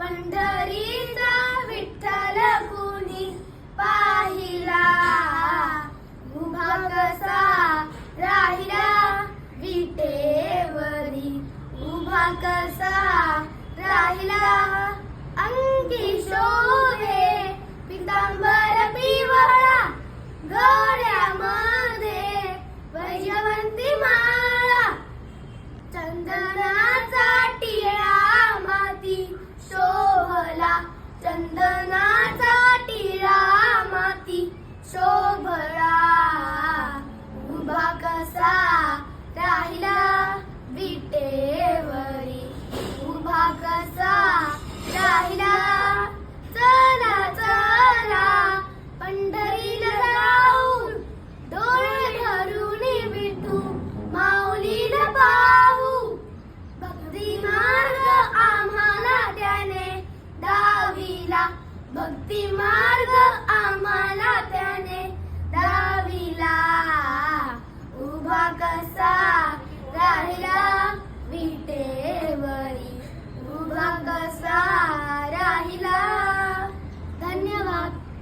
पंढरीचा विठ्ठल कुणी पाहिला, उभा कसा राहिला विटेवरी, उभा कसा राहिला. अंगी शोभे पितांबर पिवळा, गळ्यामध्ये वैजयंती माळा. चंदनाचा टिळा माती शोभला, चंदनाचा टिळा माती शोभला. उभा कसा राहिला विटेवरी, उभा कसा राहिला. चला चला पंढरीला जाऊ, डोळे भरून विठू माऊलीला पाहू. भक्ती मार्ग आम्हाला त्याने दाविला, भक्ती मार्ग आम्हाला त्याने दाविला. उभा कसा